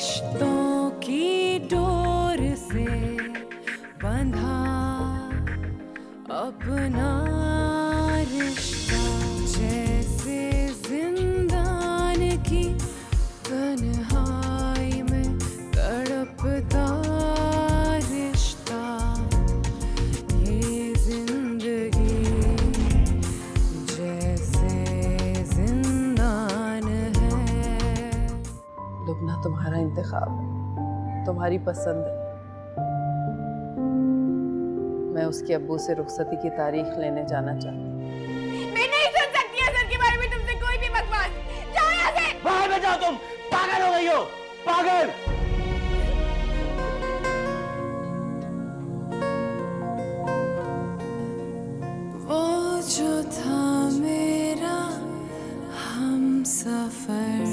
रिश्तों की डोर से बंधा अपना रिश्ता, जैसे जिंदान की तन्हाई में तड़पता रिश्ता, ये जिंदगी जैसे जिंदान है। लुबना तुम्हारा इंतखाब, तुम्हारी पसंद है। मैं उसके अब्बू से रुखसती की तारीख लेने जाना चाहती हूँ। मैं नहीं सुन सकती असद के बारे में तुमसे कोई भी बकवास। जाओ यहाँ से। बाहर में जाओ, तुम पागल हो गई हो, पागल। वो जो था मेरा हमसफर,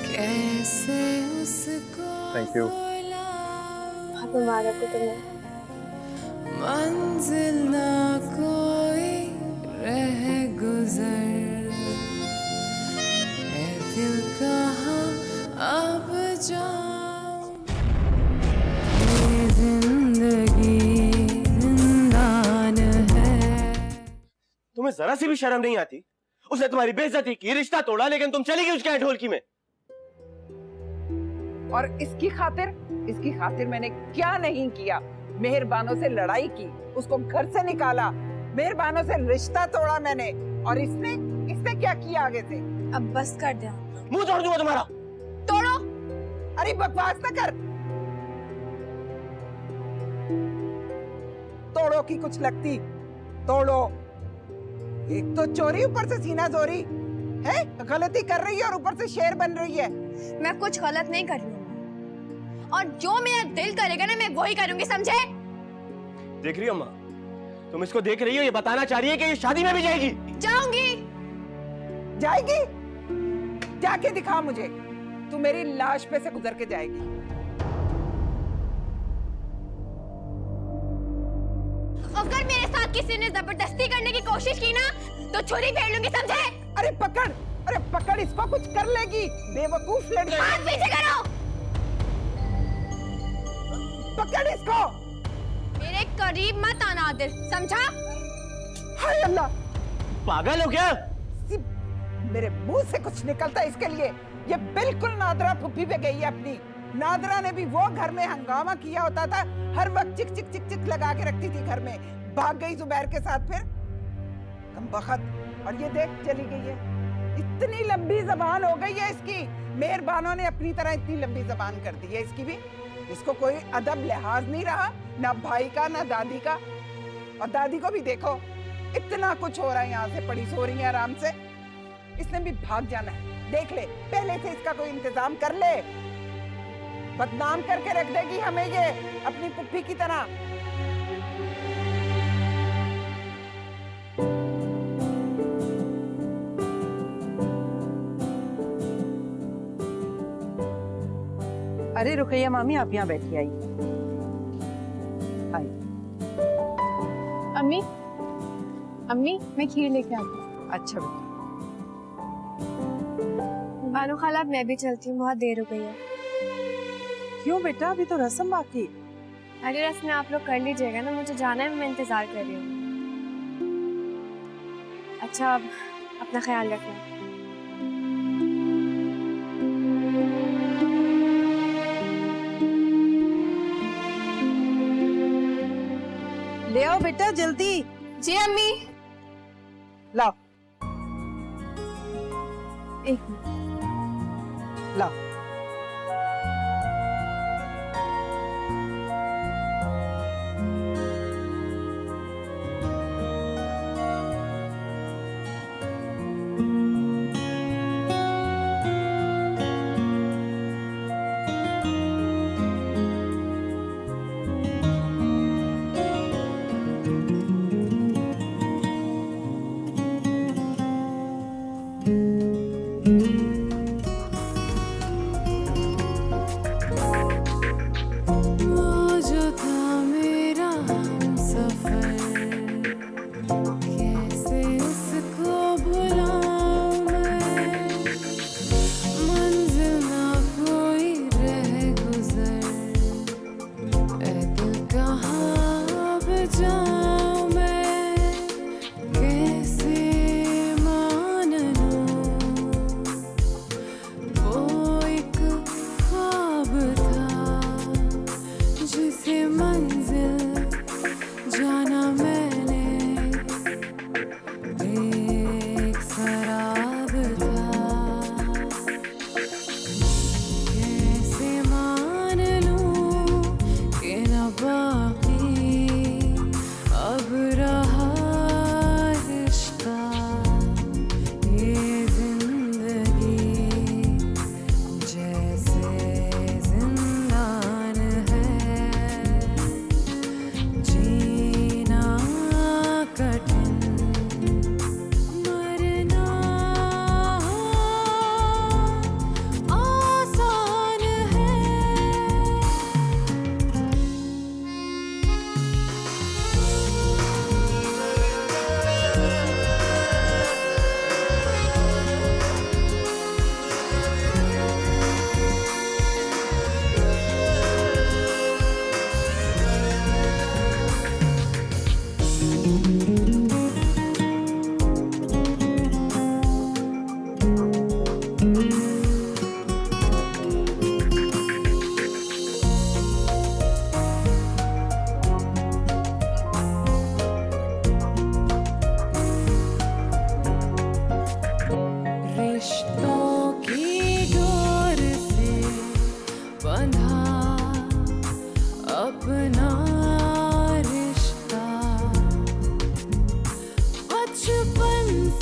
कैसे उसको थैंक यू। बहुत मुबारक हो तुम्हें। मंजिल ना कोई रह गुजर, है दिल कहाँ अब जाऊं, ये जिंदगी जिंदान है। तुम्हें जरा सी भी शर्म नहीं आती? उसने तुम्हारी बेइज्जती की, रिश्ता तोड़ा, लेकिन तुम चली गई उसके यहाँ ढोलकी में। और इसकी खातिर मैंने क्या नहीं किया। मेहरबानों से लड़ाई की, उसको घर से निकाला, मेहरबानों से रिश्ता तोड़ा मैंने। और इसने क्या किया आगे से? अब बस कर दे। मुंह तोड़ दूंगा तुम्हारा। तोड़ो। अरे बकवास ना कर। तोड़ो की कुछ लगती, तोड़ो। एक तो चोरी, ऊपर से सीना जोरी है, गलती कर रही है और ऊपर से शेर बन रही है। मैं कुछ गलत नहीं कर रही हूँ, और जो मेरा दिल करेगा ना मैं वही करूंगी, समझे? देख रही हो अम्मा, तुम इसको देख रही हो, ये बताना चाह रही है कि ये शादी में भी जाएगी। जाऊंगी। जाएगी? जाके दिखा मुझे, तू मेरी लाश पे से गुजर के जाएगी। अगर मेरे साथ किसी ने जबरदस्ती करने की कोशिश की ना तो छुरी फेर लूंगी, समझे? अरे पकड़ इसको, कुछ कर लेगी बेवकूफ लड़की। हाथ पीछे करो। पकड़ इसको। मेरे करीब मत आना आदिल, समझा? हाय अल्लाह, पागल हो क्या? मेरे मुंह से कुछ निकलता है इसके लिए। ये बिल्कुल नादरा फुप्पी पे गई है अपनी। नादरा ने भी वो घर में हंगामा किया होता था, हर वक्त चिक चिक चिक चिक लगा के रखती थी घर में। भाग गई जुबैर के साथ, फिर कमबख्त। और ये देख चली गई है। इतनी लंबी जबान हो गई है इसकी। मेहरबानों ने अपनी तरह इतनी लंबी जबान कर दी है इसकी भी। इसको कोई अदब लिहाज नहीं रहा, ना भाई का ना दादी का। और दादी को भी देखो, इतना कुछ हो रहा है, यहाँ से पड़ी सो रही है आराम से। इसने भी भाग जाना है, देख ले, पहले से इसका कोई इंतजाम कर ले। बदनाम करके रख देगी हमें ये अपनी पुप्पी की तरह। अरे रुकैया मामी, आप यहाँ बैठी आई। अम्मी, अम्मी मैं खीर लेके आती हूँ। अच्छा बेटा। बानो खाला, मैं भी चलती हूँ, बहुत देर हो गई है। क्यों बेटा, अभी तो रस्म बाकी। अरे रस्म आप लोग कर लीजिएगा ना, मुझे जाना है, मैं इंतजार कर रही हूँ। अच्छा, अब अपना ख्याल रखना। ले आओ बेटा जल्दी। जी अम्मी। लाओ एक मिनट। लाओ।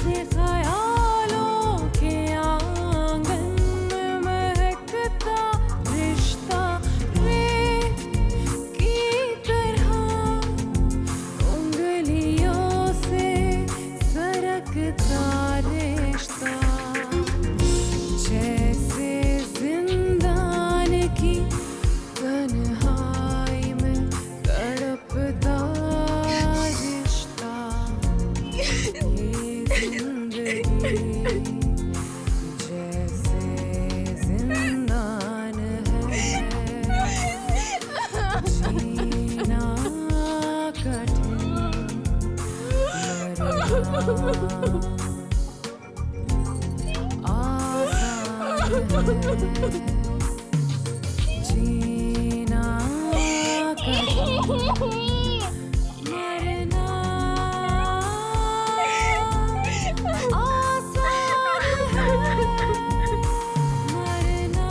अपने ख्यालों के आंगन में महकता रिश्ता रेत की तरह उंगलियों से सरकता रिश्ता जैसे जिंदान की तन्हाई में तड़पता रिश्ता ये जिंदगी जैसे जिंदान है जीना कठिन मरना आसान है जीना कठिन मरना आसान है मरना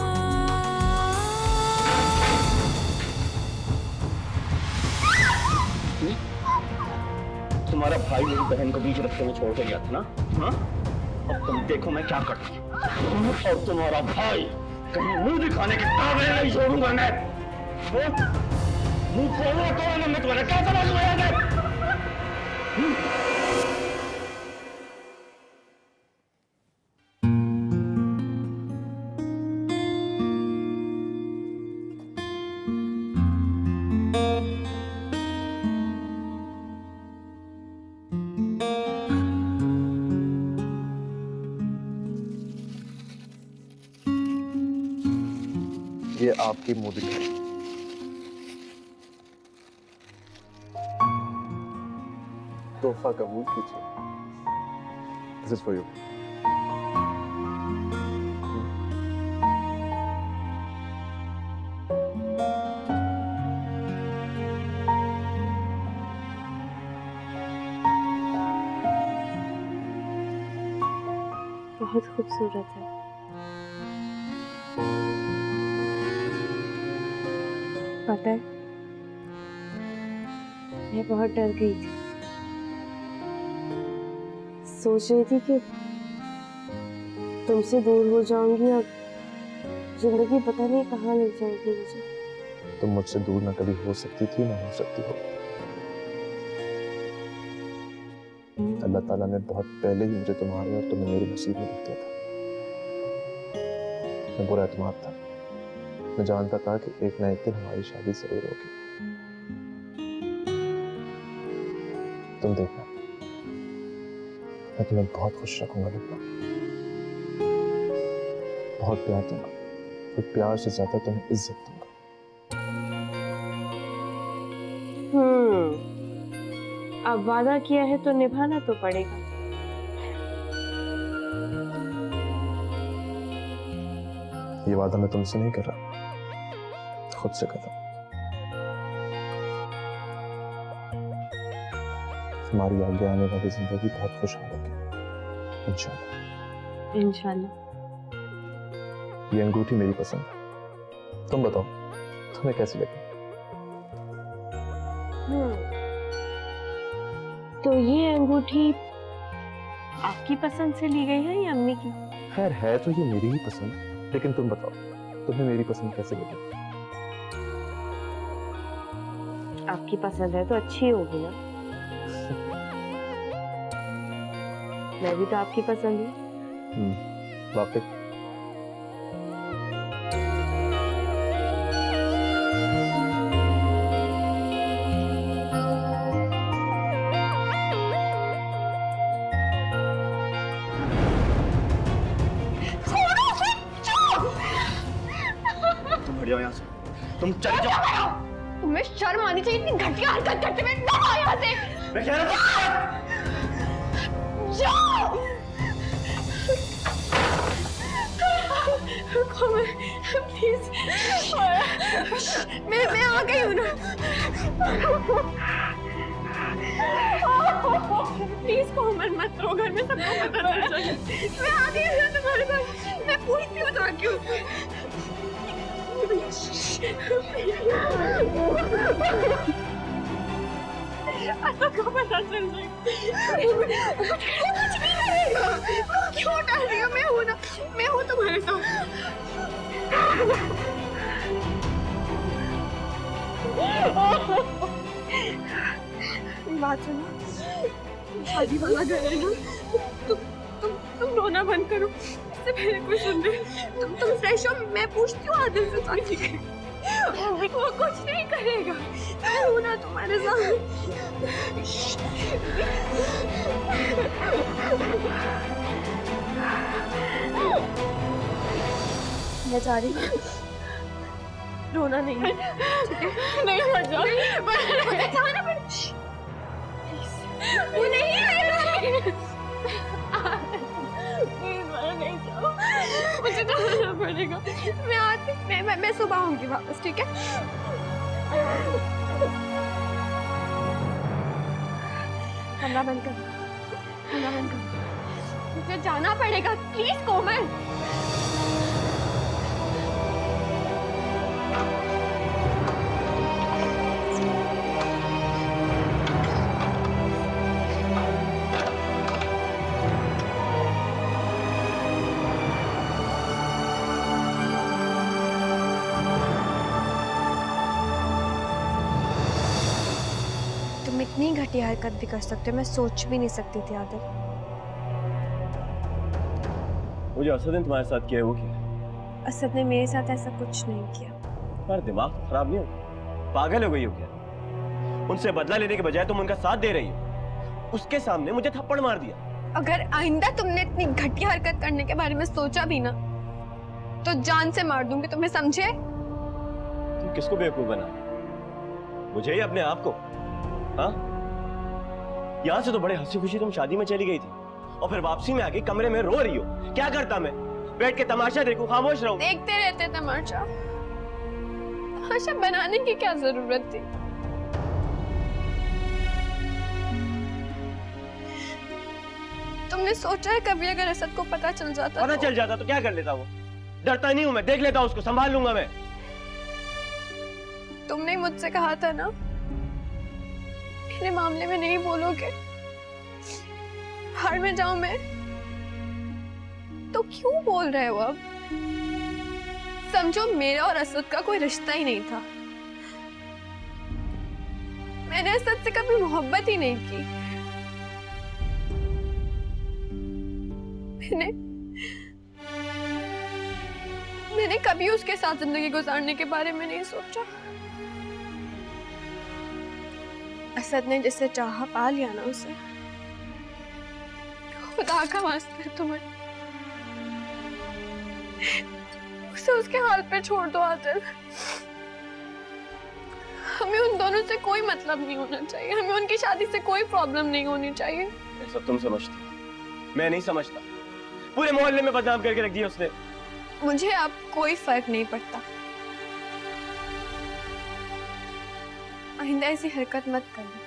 तुम्हारा भाई मेरी बहन को बीच रास्ते में छोड़ के गया था ना? हाँ? अब तुम देखो मैं क्या करता हूँ। और तुम्हारा भाई कहीं मुंह दिखाने के काबिल नहीं छोड़ूंगा मैं। हाँ? मुंह खोलो तो मैं तुम्हारा क्या समझ में आया? ये आपकी मोदी है। तोहफा कबूल कीजिए। This is for you. बहुत खूबसूरत है। पता है, मैं बहुत डर गई थी। सोच रही थी कि तुमसे दूर हो जाऊंगी और जिंदगी पता नहीं कहाँ ले जाएगी मुझे। तुम मुझसे दूर ना कभी हो सकती थी ना हो सकती हो। अल्लाह ताला ने बहुत पहले ही मुझे तुम्हारे और तुम्हें मेरे नसीब में लिख दिया था। मैं बुरा एतमाद था। मैं जानता था कि एक ना एक दिन हमारी शादी जरूर होगी। तुम देखना, मैं तुम्हें बहुत खुश रखूंगा लुब्बा। बहुत प्यार दूंगा और प्यार से ज्यादा तुम्हें इज्जत दूंगा। अब वादा किया है तो निभाना तो पड़ेगा। ये वादा मैं तुमसे नहीं कर रहा, खुद से कर रहा हूं। तुम्हारी आगे आने वाली जिंदगी बहुत खुशहाल होगी इंशाल्लाह। इंशाल्लाह। ये अंगूठी मेरी पसंद है। तुम बताओ, तुम्हें कैसी लगी? तो ये अंगूठी आपकी पसंद से ली गई है या अम्मी की? खैर है तो ये मेरी ही पसंद, लेकिन तुम बताओ तुम्हें मेरी पसंद कैसे लगी? आपकी पसंद है तो अच्छी होगी ना। मैं भी तो आपकी पसंद हूँ। वाकई। हट जाओ यहाँ से। तुम चले जाओ। तुम्हें शर्म आनी चाहिए इतनी घटिया हरकत करते हुए। जाओ यहाँ से। मैं कह रहा था जाओ। प्लीज, मैं आ गई हूँ ना। प्लीज कोमल मत रो, घर में सबको पता चल जाए। मैं आ गई हूँ तुम्हारे पास। मैं पूछती हूँ तो क्यों? असद को पता चल जाएगा। वो कुछ नहीं करेगा। क्यों डर रही हो? मैं हूँ ना, मैं हूँ तुम्हारे साथ। बात सुनो, शादी वाला घर है ना, तुम रोना बंद करो। इससे पहले कोई सुन ले। तुम फ्रेश हो, मैं पूछती हूँ आदिल से शादी के। वो कुछ नहीं करेगा, मैं हूँ ना तुम्हारे साथ। मैं जा रही हूँ, रोना नहीं है, ठीक है? नहीं मत जाओ, मुझे जाना पड़ेगा। वो नहीं आएगा। नहीं जाओ, मुझे जाना पड़ेगा। मैं आती, मैं सुबह आऊंगी वापस, ठीक है? कमरा बंद कर, कमरा बंद कर। मुझे जाना पड़ेगा, प्लीज कोमल। तुम इतनी घटिया हरकत भी कर सकते हो, मैं सोच भी नहीं सकती थी आदिल। मुझे असद ने तुम्हारे साथ किया है वो क्या? असद ने मेरे साथ ऐसा कुछ नहीं किया। तुम्हारा दिमाग खराब नहीं हो? पागल हो गई हो क्या? उनसे बदला लेने के बजाय तुम उनका साथ दे रही हो। उसके सामने मुझे थप्पड़ मार दिया। अगर आइंदा तुमने इतनी घटिया हरकत करने के बारे में सोचा भी ना, तो जान से मार दूंगी, तुम्हें समझे? तुम किसको बेवकूफ बना? मुझे ही अपने आप को? हाँ? यहाँ से तो बड़े हंसी खुशी तुम शादी में चली गई थी, और फिर वापसी में आके कमरे में रो रही हो। क्या करता मैं? बैठ के तमाशा देखूं, खामोश रहूं? देखते रहते तमाशा। तमाशा बनाने की क्या जरूरत थी? तुमने सोचा है कभी अगर असद को पता चल जाता? पता चल जाता तो क्या कर लेता वो? डरता नहीं हूं मैं, देख लेता उसको, संभाल लूंगा मैं। तुमने मुझसे कहा था ना, मेरे मामले में नहीं बोलोगे, हार में जाऊं मैं, तो क्यों बोल रहे हो अब? समझो मेरा और असद का कोई रिश्ता ही नहीं था। मैंने असद से कभी मोहब्बत ही नहीं की। मैंने कभी उसके साथ जिंदगी गुजारने के बारे में नहीं सोचा। असद ने जिसे चाहा पा लिया ना उसे। खुदा का वास्ते तुम्हें उसे उसके हाल पे छोड़ दो आदिल। हमें उन दोनों से कोई मतलब नहीं होना चाहिए, हमें उनकी शादी से कोई प्रॉब्लम नहीं होनी चाहिए। ऐसा तुम समझती हो, मैं नहीं समझता। पूरे मोहल्ले में बदनाम करके रख दिया उसने। मुझे अब कोई फर्क नहीं पड़ता। आइंदा ऐसी हरकत मत करना।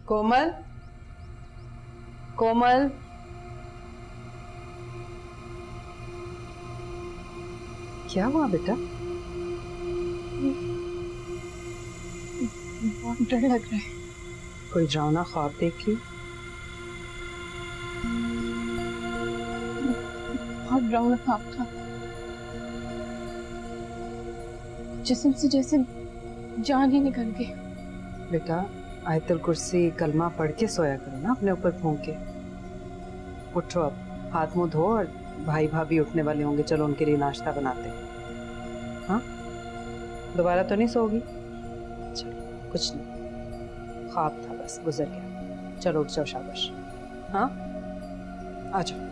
कोमल, कोमल, क्या हुआ बेटा? बहुत डर लग रहा है। कोई डरावना ख्वाब देख ली? बहुत डरावना ख्वाब था, जिस्म से जैसे जान ही निकल गई। बेटा आयतुल कुर्सी कलमा पढ़ के सोया करो ना, अपने ऊपर फूंक के। उठो अब, हाथ मुंह धो, और भाई भाभी उठने वाले होंगे, चलो उनके लिए नाश्ता बनाते हैं। हाँ, दोबारा तो नहीं सोगी? चलो, कुछ नहीं, ख्वाब था बस, गुजर गया। चलो उठ जाओ, शाबाश। हाँ, आ जाओ।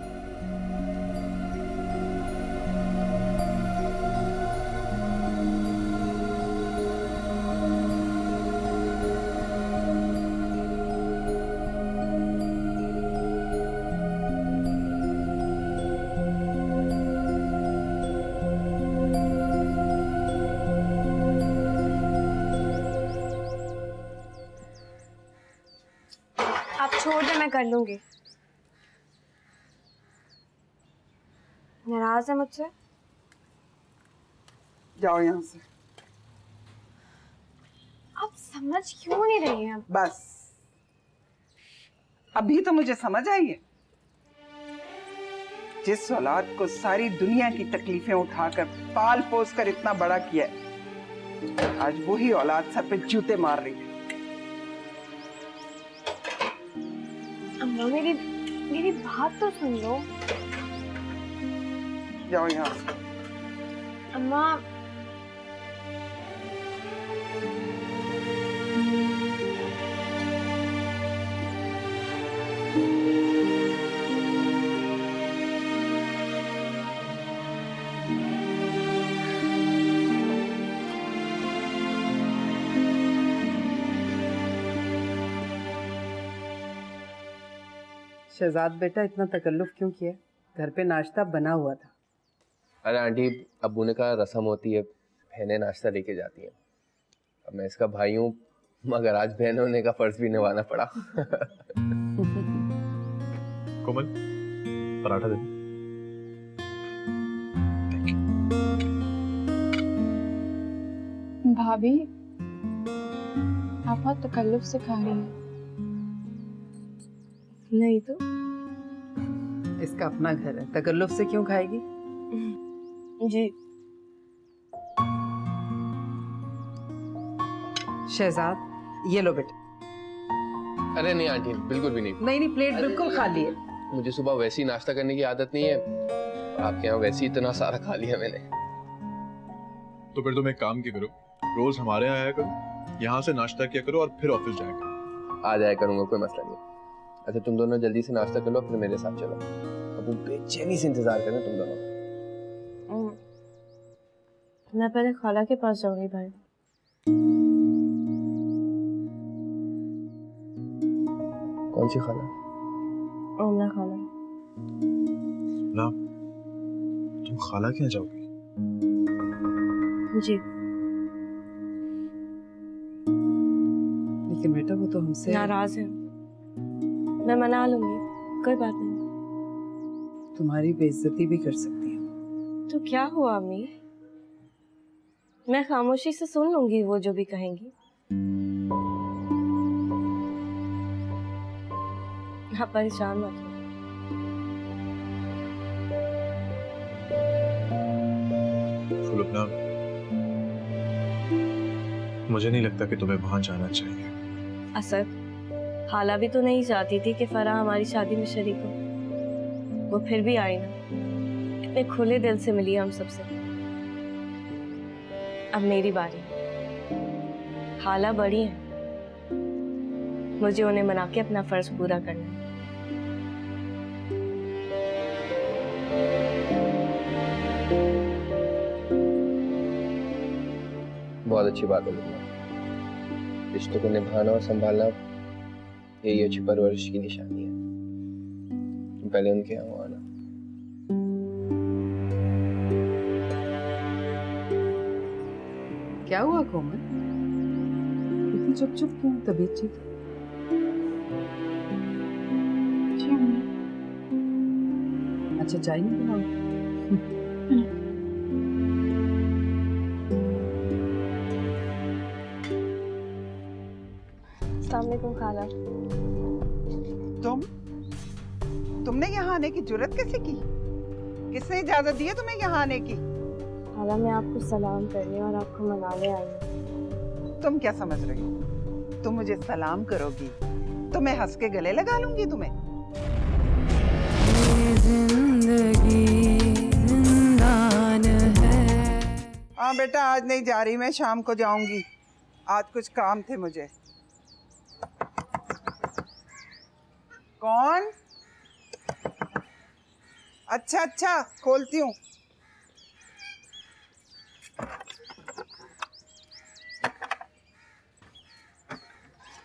छोड़ दे, मैं कर लूंगी। नाराज है मुझसे? जाओ यहाँ से। आप समझ क्यों नहीं रही हैं? बस अभी तो मुझे समझ आई है। जिस औलाद को सारी दुनिया की तकलीफें उठाकर पाल पोस कर इतना बड़ा किया है, आज वही औलाद सर पे जूते मार रही है। अम्मा मेरी बात तो सुन लो। जाओ यहाँ से। अम्मा शहजाद बेटा, इतना तकल्लुफ क्यों किया? घर पे नाश्ता बना हुआ था। अरे आंटी, अब्बू ने कहा रस्म होती है, बहनें नाश्ता लेके जाती हैं। अब मैं इसका भाई हूँ, मगर आज बहन होने का फर्ज भी निभाना पड़ा। कोमल, पराठा दे। भाभी, आप बहुत तकल्लुफ से खा रही हैं। नहीं तो इसका अपना घर है, तकल्लुफ से क्यों खाएगी? जी। शहजाद, ये लो बेटा। अरे नहीं आंटी, बिल्कुल भी नहीं। नहीं, प्लेट बिल्कुल खाली है। मुझे सुबह वैसी नाश्ता करने की आदत नहीं है, आपके यहाँ वैसे ही इतना सारा खा लिया मैंने। तो फिर तुम एक काम किया करो, रोज हमारे यहाँ आया करो, यहाँ से नाश्ता किया करो और फिर ऑफिस जाया करो। आ जाया करूंगा, कोई मसला नहीं। अच्छा, तुम दोनों जल्दी से नाश्ता कर लो, फिर मेरे साथ चलो। अब वो बेचैनी से इंतजार करें तुम दोनों। मैं पहले खाला के पास जाऊंगी भाई। कौन सी खाला? ओमना खाला। ना, तुम खाला के यहाँ जाओगी? जी। लेकिन बेटा वो तो हमसे नाराज है, मैं मना लूंगी, कोई बात नहीं। तुम्हारी बेइज्जती भी कर सकती है। तो क्या हुआ अम्मी, मैं खामोशी से सुन लूंगी वो जो भी कहेंगी। आप परेशान मत हो। फुलुपना, मुझे नहीं लगता कि तुम्हें वहां जाना चाहिए। असद, खाला भी तो नहीं चाहती थी कि फराह हमारी शादी में शरीक हो, वो फिर भी आई ना। इतने खुले दिल से मिली हम सबसे। अब मेरी बारी। खाला बड़ी है, मुझे उन्हें मना के अपना फर्ज पूरा करना है। बहुत अच्छी बात है लुकमान। रिश्तों को निभाना और संभालना यही अच्छी परवरिश की निशानी है। तुम पहले उनके यहाँ आना। क्या हुआ कोमल? इतनी चुप चुप क्यों? तबीयत ठीक है? अच्छा, चाय नहीं बनाओ? अस्सलाम वालेकुम खाला। तुमने यहाँ आने की जुर्रत कैसे की? किसने इजाजत दी है तुम्हें यहाँ आने की? खाला, मैं आपको सलाम करने और आपको मनाने आई हूँ। तुम क्या समझ रही हो? तुम मुझे सलाम करोगी तो मैं हंस के गले लगा लूंगी तुम्हें। जिंदगी जिंदान है। हाँ बेटा, आज नहीं जा रही, मैं शाम को जाऊंगी। आज कुछ काम थे मुझे। कौन? अच्छा, खोलती हूँ।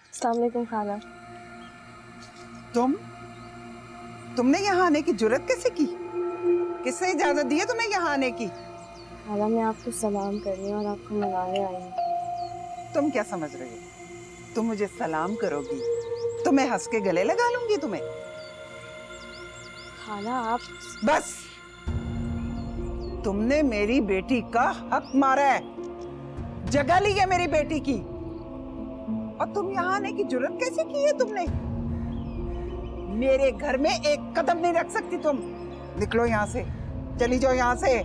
अस्सलाम वालेकुम खाला। तुमने यहाँ आने की जुर्रत कैसे की? किसने इजाजत दी है तुम्हें यहाँ आने की? खाला, मैं आपको सलाम करने और आपको मनाने आई हूँ। तुम क्या समझ रही हो? तुम मुझे सलाम करोगी तो मैं हंस के गले लगा लूंगी तुम्हें। खाला आप बस, तुमने मेरी बेटी का हक मारा है, जगह ली है मेरी बेटी की, और तुम यहाँ आने की जुर्रत कैसे की है तुमने? मेरे घर में एक कदम नहीं रख सकती तुम। निकलो यहाँ से, चली जाओ यहाँ से।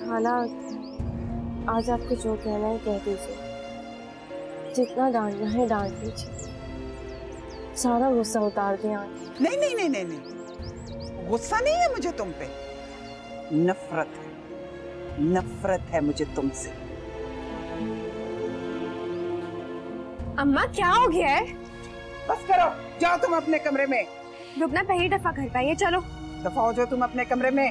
खाला आज आपको जो कहना है कह दीजिए, जितना डांटना है डांट दीजिए, सारा गुस्सा उतार दें आज। नहीं नहीं नहीं नहीं नहीं, गुस्सा नहीं है मुझे तुम पे, नफरत है, नफरत है मुझे तुमसे। अम्मा क्या हो गया है? बस करो, जाओ तुम अपने कमरे में। रुकना, पहली दफा घर पे आई है, चलो। दफा हो जाओ तुम अपने कमरे में।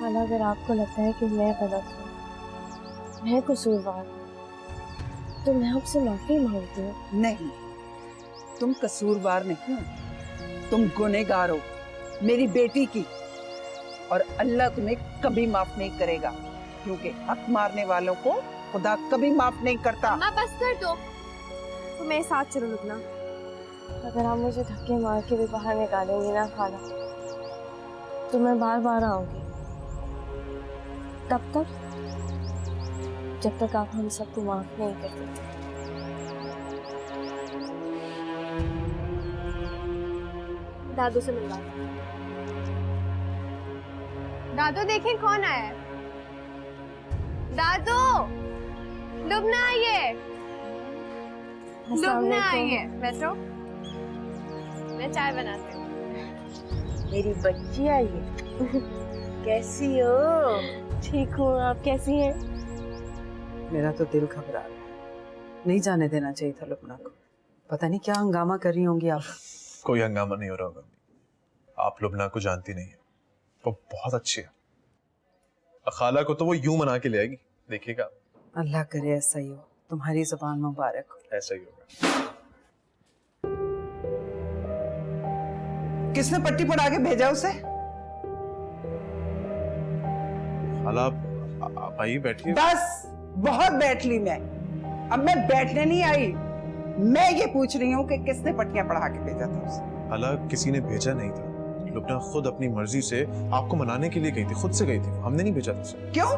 खाला अगर आपको लगता है कि मैं गलत हूँ, मैं कसूरवार हूँ, तो मैं आपसे माफी मांगती हूँ। नहीं, तुम कसूरवार नहीं हो, तुम गुनहगार हो मेरी बेटी की, और अल्लाह तुम्हें कभी माफ नहीं करेगा, क्योंकि हक मारने वालों को खुदा कभी माफ नहीं करता। अम्मा बस कर दो, तो मेरे साथ चलो। रुकना, अगर आप मुझे धक्के मार के भी बाहर निकालेंगी ना खाला, तो मैं बार बार आऊंगी। तब तक जब तक आप हम सबको माफ नहीं कर देते। दादू से मिलवा। दादू देखें कौन आया है। दादू, लुबना आई है, लुबना आई है। बैठो, मैं चाय बनाती हूँ। मेरी बच्ची आई है। कैसी हो? ठीक हूँ, आप कैसी हैं? मेरा तो दिल घबरा रहा है, नहीं जाने देना चाहिए था लुबना को। पता नहीं क्या हंगामा कर रही होंगी आप। कोई हंगामा नहीं हो रहा होगा, आप लुबना को जानती नहीं है, वो बहुत अच्छी है। खाला को तो वो यूं मना के ले आएगी, देखिएगा। अल्लाह करे ऐसा ही हो, तुम्हारी जुबान मुबारक हो। ऐसा ही होगा। किसने पट्टी पढ़ा के भेजा उसे? खाला आप आइए, बैठिए। बस, बहुत बैठ ली मैं, अब मैं बैठने नहीं आई। मैं ये पूछ रही हूँ कि किसने पट्टियां पढ़ा के भेजा था उसे? खाला किसी ने भेजा नहीं था, लुबना खुद अपनी मर्जी से आपको मनाने के लिए गई थी, खुद से गई थी, हमने नहीं भेजा था उसे। क्यों?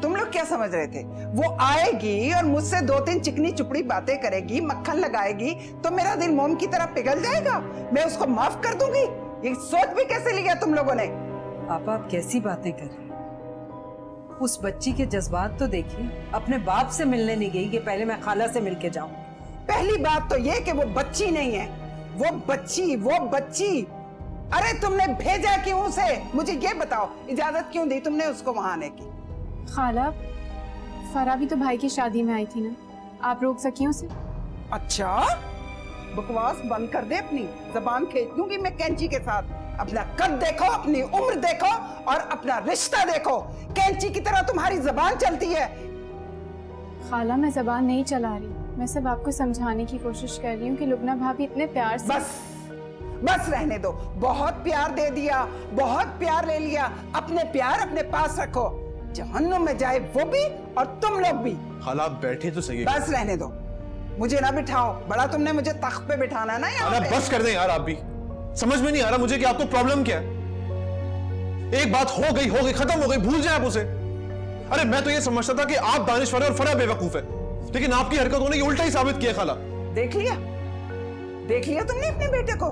तुम लोग क्या समझ रहे थे? वो आएगी और मुझसे 2-3 चिकनी चुपड़ी बातें करेगी, मक्खन लगाएगी, तो मेरा दिल मोम की तरह पिघल जाएगा, मैं उसको माफ कर दूंगी? ये सोच भी कैसे लिया तुम लोगों ने? पापा आप कैसी बातें कर रहे हैं? उस बच्ची के जज्बात तो देखिए, अपने बाप से मिलने नहीं गई कि पहले मैं खाला से मिलके जाऊं। पहली बात तो ये कि वो बच्ची नहीं है, वो बच्ची। अरे तुमने भेजा क्यों उसे? मुझे ये बताओ, इजाजत क्यों दी तुमने उसको वहां आने की? खाला, फरा भी तो भाई की शादी में आई थी ना, आप रोक सकी उसे? अच्छा, बकवास बंद कर दे, अपनी जबान खींच दूंगी मैं कैंची के साथ। अपना कद देखो, अपनी उम्र देखो, और अपना रिश्ता देखो। कैंची की तरह तुम्हारी जबान चलती है। खाला मैं जबान नहीं चला रही, मैं सब आपको समझाने की कोशिश कर रही हूँ कि लुबना भाभी इतने प्यार से। बस रहने दो, बहुत प्यार दे दिया, बहुत प्यार ले लिया। अपने प्यार अपने पास रखो, जहन्नुम में जाए वो भी और तुम लोग भी। खाला आप बैठे तो सही। बस रहने दो, मुझे ना बिठाओ, बड़ा तुमने मुझे तख्त पे बिठाना है ना यहाँ पे। बस कर दें यार, आप भी समझ में नहीं आ रहा मुझे कि आपको प्रॉब्लम क्या है। एक बात हो गई, खत्म हो गई, भूल जाए आप उसे। अरे मैं तो ये समझता था कि आप दानिशवर और फरा बेवकूफ है, लेकिन आपकी हरकतों ने ये उल्टा ही साबित किया। खाला देख लिया तुमने अपने बेटे को।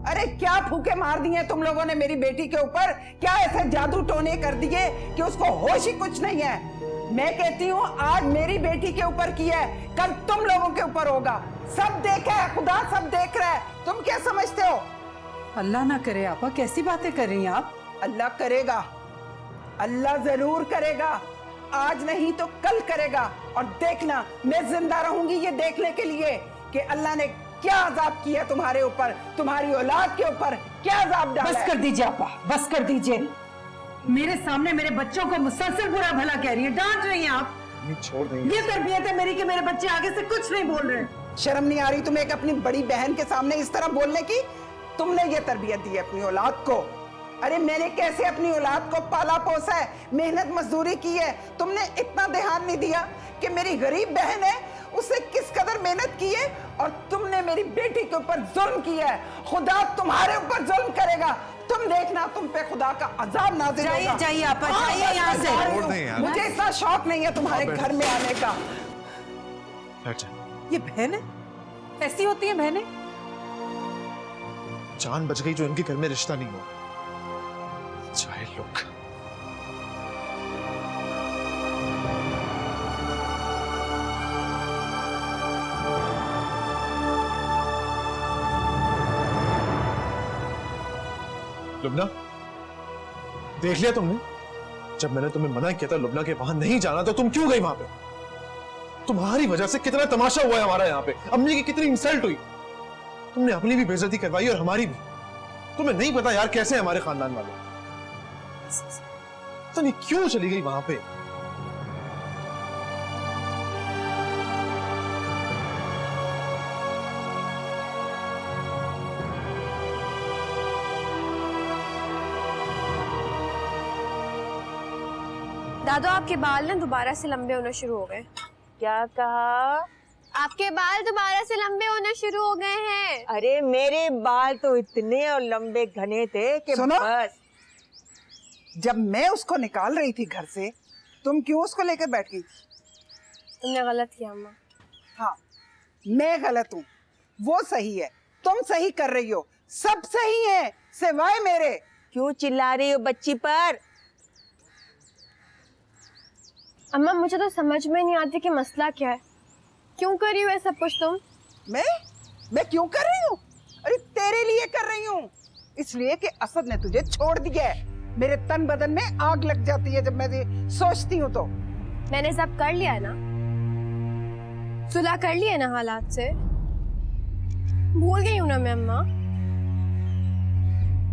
अरे क्या फूके मार दिए तुम लोगों ने मेरी बेटी के ऊपर, क्या ऐसे जादू टोने कर दिए कि उसको होश ही कुछ नहीं है। मैं कहती हूँ आज मेरी बेटी के ऊपर किया है, कल तुम लोगों के ऊपर होगा। सब देखा है, खुदा सब देख रहा है। तुम क्या समझते हो? अल्लाह ना करे आपा, कैसी बातें कर रही हैं आप? अल्लाह करेगा, अल्लाह जरूर करेगा, आज नहीं तो कल करेगा। और देखना, मैं जिंदा रहूंगी ये देखने के लिए कि अल्लाह ने क्या अजाब किया तुम्हारे ऊपर, तुम्हारी औलाद के ऊपर क्या अजाब डाला। बस कर दीजिए आपा, बस कर दीजिए। मेरे सामने मेरे बच्चों को मुसलसल बुरा भला कह रही है, डांट रही हैं आप। छोड़ देंगे। ये तरबियत है मेरी कि मेरे बच्चे आगे से कुछ नहीं बोल रहे। शर्म नहीं आ रही तुम्हें एक अपनी बड़ी बहन के सामने इस तरह बोलने की? तुमने ये तरबियत दी है अपनी औलाद को। अरे मैंने कैसे अपनी औलाद को पाला पोसा है, मेहनत मजदूरी की है। तुमने इतना ध्यान नहीं दिया कि मेरी गरीब बहन है, उससे किस कदर मेहनत की है, और तुमने मेरी बेटी के ऊपर जुल्म किया है। खुदा तुम्हारे ऊपर जुल्म करेगा, तुम देखना, तुम पे खुदा का अजाब नाज़िल होगा। जाइए जाइए आपा, जाइए यहाँ से। छोड़ दें यार। मुझे इतना शौक नहीं है तुम्हारे घर में आने का। अच्छा, ये बहन है, ऐसी होती है बहनें? जान बच गई जो इनके घर में रिश्ता नहीं हुआ। चाहे लोग। लुबना, देख लिया तुमने? जब मैंने तुम्हें मना किया था लुबना के वहां नहीं जाना, तो तुम क्यों गई वहां पे? तुम्हारी वजह से कितना तमाशा हुआ है हमारा यहाँ पे। अम्मी की कितनी इंसल्ट हुई। तुमने अपनी भी बेइज्जती करवाई और हमारी भी। तुम्हें नहीं पता यार कैसे हैं हमारे खानदान वाले। तो नहीं क्यों चली गई वहां पे? दादू, आपके बाल ना दोबारा से लंबे होना शुरू हो गए। क्या कहा? आपके बाल दोबारा से लंबे होना शुरू हो गए हैं। अरे मेरे बाल तो इतने और लंबे घने थे कि सुनो? बस। जब मैं उसको निकाल रही थी घर से, तुम क्यों उसको लेकर बैठ गई? तुमने गलत किया अम्मा। हाँ, मैं गलत हूँ, वो सही है। तुम सही कर रही हो, सब सही है सिवाय मेरे। क्यों चिल्ला रही हो बच्ची पर? अम्मा, मुझे तो समझ में नहीं आती कि मसला क्या है। क्यों कर रही हो ये सब कुछ तुम? मैं क्यों कर रही हूँ? अरे तेरे लिए कर रही हूँ, इसलिए कि असद ने तुझे छोड़ दिया है। मेरे तन बदन में आग लग जाती है जब मैं ये सोचती हूँ। तो मैंने सब कर लिया है ना, सुलह कर लिया है ना हालात से। भूल गई हूँ ना मैं अम्मा।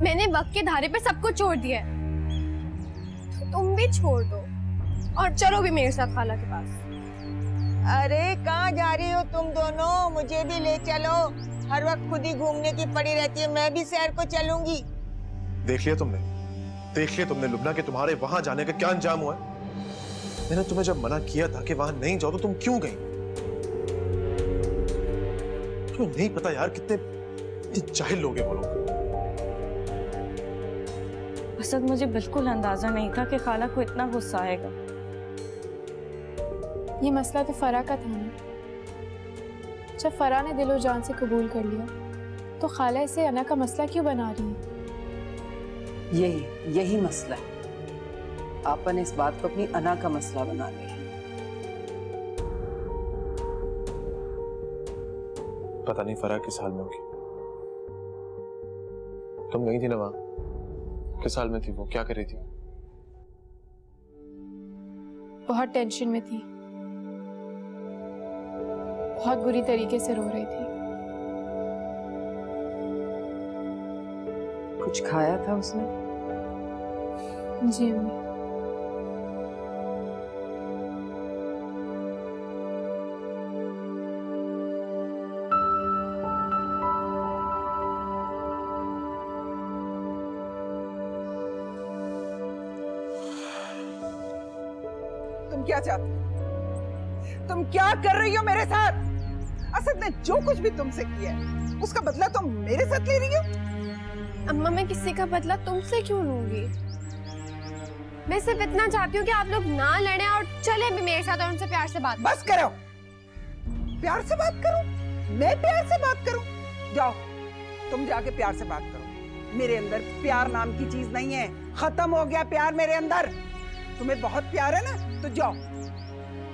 मैंने वक्त के धारे पे सब कुछ छोड़ दिया है, तो तुम भी छोड़ दो और चलो भी मेरे साथ खाला के पास। अरे कहाँ जा रही हो तुम दोनों? मुझे भी ले चलो। हर वक्त खुद ही घूमने की पड़ी रहती है, मैं भी शहर को चलूंगी। देख लिया तुमने? देख लिया तुमने लुबना कि तुम्हारे वहां जाने का क्या अंजाम हुआ है? मैंने तुम्हें जब मना किया था कि वहां नहीं जाओ, तो तुम क्यों गई? तुम्हें नहीं पता यार कितने जाहिल लोग हैं वो लोग। असद, मुझे बिल्कुल अंदाजा नहीं था कि खाला को इतना गुस्सा आएगा। ये मसला तो फरा का था ना। जब फरा ने दिलो जान से कबूल कर लिया, तो खाला इसे अना का मसला क्यों बना रही है? यही मसला है। आपन इस बात को अपनी अना का मसला बना रही है। पता नहीं फरा किस हाल में होगी। तुम गई थी ना वहां, किस हाल में थी वो? क्या कर रही थी? बहुत टेंशन में थी, बहुत बुरी तरीके से रो रही थी। कुछ खाया था उसने? जी अम्मी। तुम क्या चाहती हो? तुम क्या कर रही हो मेरे साथ? असद ने जो कुछ भी तुमसे किया है, उसका बदला तुम मेरे साथ ले रही हो? अम्मा, मैं किसी का बदला तुमसे क्यों लूंगी? मैं सिर्फ इतना चाहती हूँ कि आप लोग ना लड़ें और चले भी मेरे साथ और उनसे प्यार से बात। बस करो। प्यार से बात करूं? मैं प्यार से बात करूं? जाओ, तुम जाके प्यार से बात करो। मेरे अंदर प्यार नाम की चीज नहीं है, खत्म हो गया प्यार मेरे अंदर। तुम्हें बहुत प्यार है ना, तो जाओ।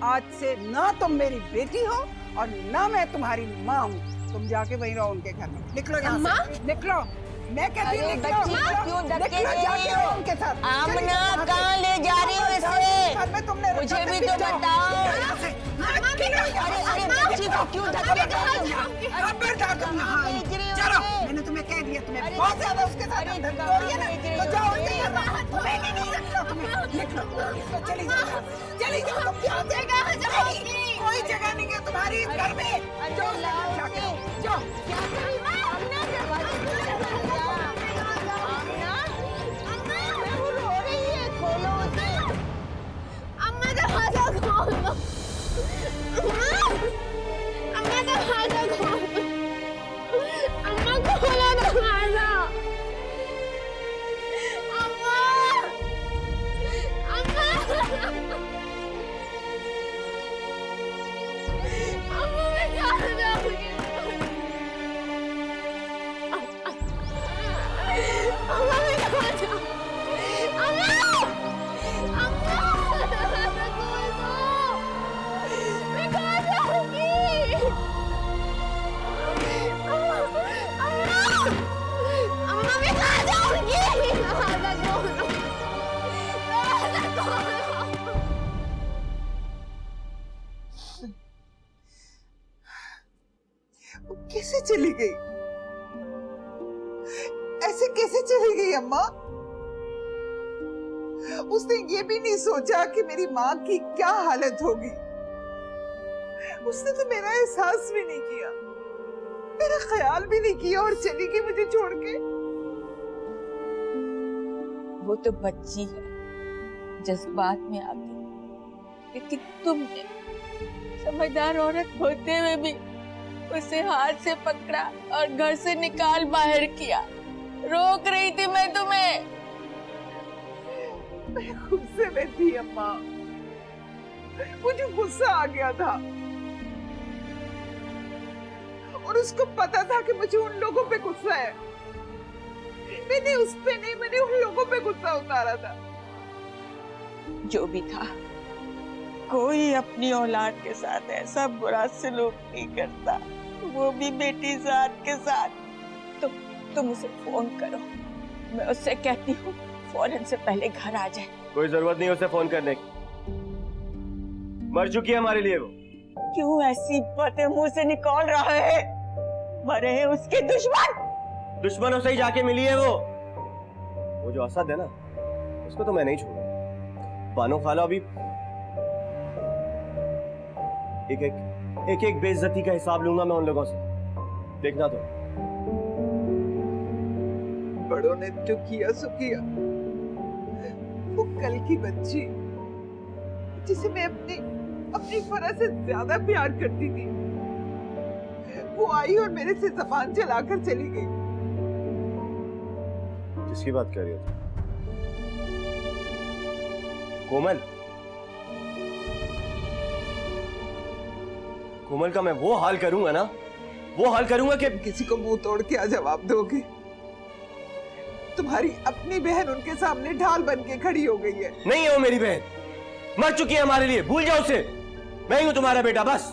आज से ना तुम मेरी बेटी हो और ना मैं तुम्हारी माँ हूँ। तुम जाके वहीं रहो उनके घर में। निकलो यहाँ से, निकलो। मैं कहती हूँ निकलो, क्यों धक्के दे रही जाके हो? रहो उनके साथ। आमना, कहाँ ले जा रही हो इसे? घर में तुमने मुझे भी तो बताओ। अरे बच्ची को क्यों धक्का दे रही हो? खबरदार तुम यहाँ आई। चलो, मैंने तुम्हें कह दिया, तुम्हें बहुत ज्यादा उसके साथ धमकी हो रही है ना, तो जाओ उसके घर में। मैंने नहीं रखा तुम्हें। निकलो, चली जाओ, चली जाओ। तुम क्या जगह जाओगी? कोई जगह नहीं है तुम्हारी इस घर में। जाओ, जाके जाओ। अम्मा, दरवाजा खोलो। वो कैसे चली गई? ऐसे कैसे चली गई अम्मा? उसने ये भी नहीं सोचा कि मेरी माँ की क्या हालत होगी। उसने तो मेरा एहसास भी नहीं किया, मेरा ख्याल भी नहीं किया और चली गई मुझे छोड़ के। वो तो बच्ची है, जज्बात में आ गई, लेकिन तुमने समझदार औरत होते हुए भी उसे हाथ से पकड़ा और घर से निकाल बाहर किया। रोक रही थी मैं तुम्हें। मैं गुस्से में थी अम्मा, मुझे गुस्सा आ गया था और उसको पता था कि मुझे उन लोगों पे गुस्सा है। मैंने उस पे नहीं, मैंने उन लोगों पे गुस्सा उतारा था। जो भी था, कोई अपनी औलाद के साथ ऐसा बुरा सलूक नहीं करता, वो भी बेटी जात के साथ। तुम उसे फोन करो, मैं उससे कहती हूँ फौरन से पहले घर आ जाए। कोई जरूरत नहीं उसे फोन करने की, मर चुकी है हमारे लिए वो। क्यों ऐसी बातें मुंह से निकाल रहा है? मरे हैं उसके दुश्मन। दुश्मनों से ही जाके मिली है वो जो असद है ना, उसको तो मैं नहीं छोड़ा। बानो खाला अभी एक बेइज्जती का हिसाब लूंगा मैं उन लोगों से, देखना तो। बड़ों ने जो किया सो किया। वो कल की बच्ची जिसे मैं अपनी फरा से ज्यादा प्यार करती थी, वो आई और मेरे से ज़बान चलाकर चली गई। किसकी बात कर रही हो तुम? कोमल? कोमल का मैं वो हाल करूंगा ना, वो हाल करूंगा कि किसी को मुंह तोड़ के जवाब दोगे? तुम्हारी अपनी बहन उनके सामने ढाल बन के खड़ी हो गई है। नहीं है वो मेरी बहन, मर चुकी है हमारे लिए, भूल जाओ उसे। मैं ही हूं तुम्हारा बेटा, बस।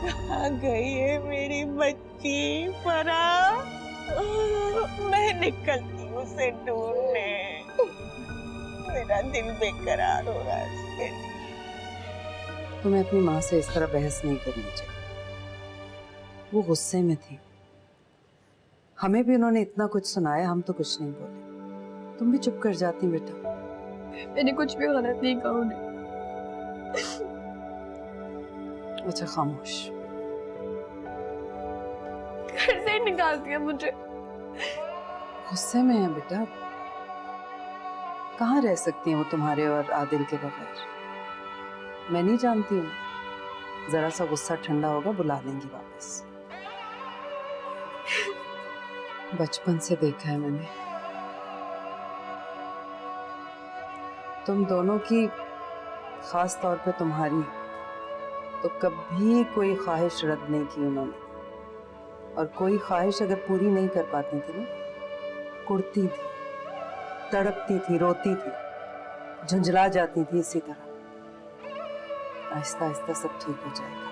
कहाँ गई है मेरी बच्ची फरा? मैं निकलती हूँ उसे ढूंढने। मेरा दिल बेकरार हो रहा है उसके लिए। तुम्हें अपनी माँ से इस तरह बहस नहीं करनी चाहिए। वो गुस्से में थी, हमें भी उन्होंने इतना कुछ सुनाया, हम तो कुछ नहीं बोले। तुम भी चुप कर जाती बेटा। मैंने कुछ भी गलत नहीं कहा उन्हें। अच्छा खामोश। घर से निकाल दिया मुझे। गुस्से में है बेटा, कहाँ रह सकती हूँ तुम्हारे और आदिल के बगैर? मैं नहीं जानती हूँ, जरा सा गुस्सा ठंडा होगा बुला लेंगी वापस। बचपन से देखा है मैंने तुम दोनों की, खास तौर पे तुम्हारी, तो कभी कोई ख्वाहिश रद्द नहीं की उन्होंने। और कोई ख्वाहिश अगर पूरी नहीं कर पाती थी ना, कुड़ती थी, तड़पती थी, रोती थी, झुंझला जाती थी। इसी तरह आहिस्ता आहिस्ता सब ठीक हो जाएगा।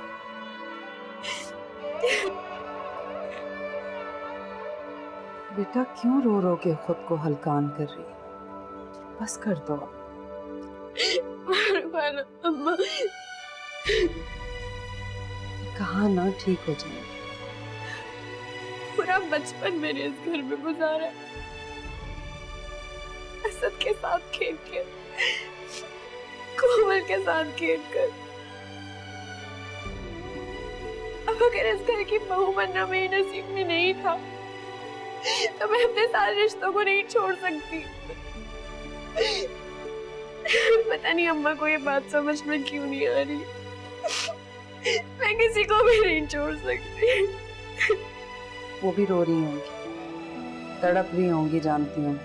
बेटा क्यों रो रो के खुद को हलकान कर रही है? बस कर दो। अम्मा कहा ना ठीक हो जाएगा। पूरा बचपन मैंने इस घर में गुजारा, असद के साथ खेल के, कोमल के साथ खेल कर। अब अगर इस घर की बहू बनना मेरे नसीब में नहीं था, तो मैं अपने सारे रिश्तों को नहीं छोड़ सकती। पता नहीं अम्मा को ये बात समझ में क्यों नहीं आ रही। मैं किसी को भी नहीं छोड़ सकती। वो भी रो रही होंगी, तड़प रही होंगी, जानती हूँ।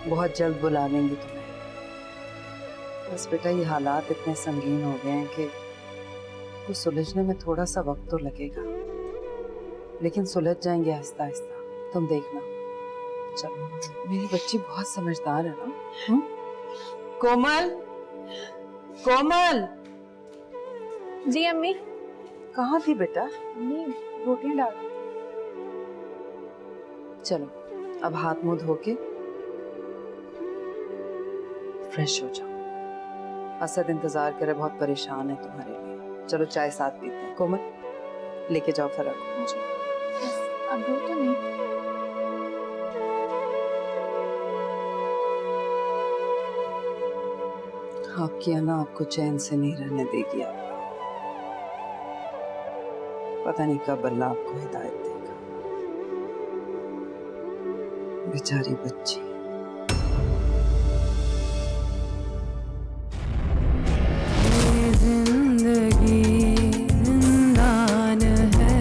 बहुत जल्द बुला लेंगी तुम्हें। बस बेटा ये हालात इतने संगीन हो गए हैं कि वो सुलझने में थोड़ा सा वक्त तो लगेगा, लेकिन सुलझ जाएंगे आहिस्ता आहिस्ता, तुम देखना। चलो, मेरी बच्ची बहुत समझदार है ना। कोमल, कोमल। जी अम्मी। कहाँ थी बेटा? अम्मी रोटियां डाल। चलो अब हाथ मुंह धो के फ्रेश हो जाओ, असद इंतजार करे, बहुत परेशान है तुम्हारे लिए। चलो चाय साथ पीते हैं। कोमल लेके जाओ फरा को। मुझे बस अभी तो नहीं। आपकी अना आपको चैन से नहीं रहने देगी। आप पता नहीं कब अल्लाह आपको हिदायत देगा। बेचारी बच्ची। ये जिंदगी जिंदान है।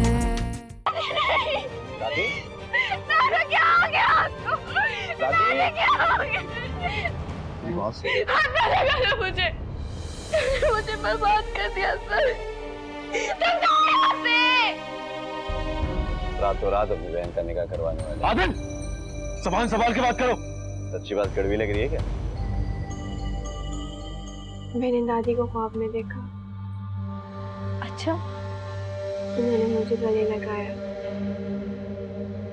दादी नाना क्या हो गया आपको? नाना क्या हो गया? हाथ ना लगाना मुझे बर्बाद कर दिया सर। तुम जाओ यहाँ से। रातों रात अपनी बहन का निकाह करवाने वाले। आदिल, संभाल के बात करो। सच्ची बात कड़वी लग रही है क्या? मैंने दादी को ख्वाब में देखा। अच्छा, उन्होंने मुझे गले लगाया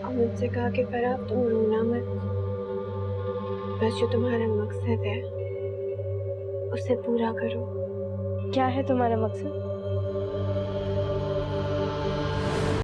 और मुझसे कहा कि फरा तुम रोना मत, बस जो तुम्हारा मकसद है उसे पूरा करो। क्या है तुम्हारा मकसद?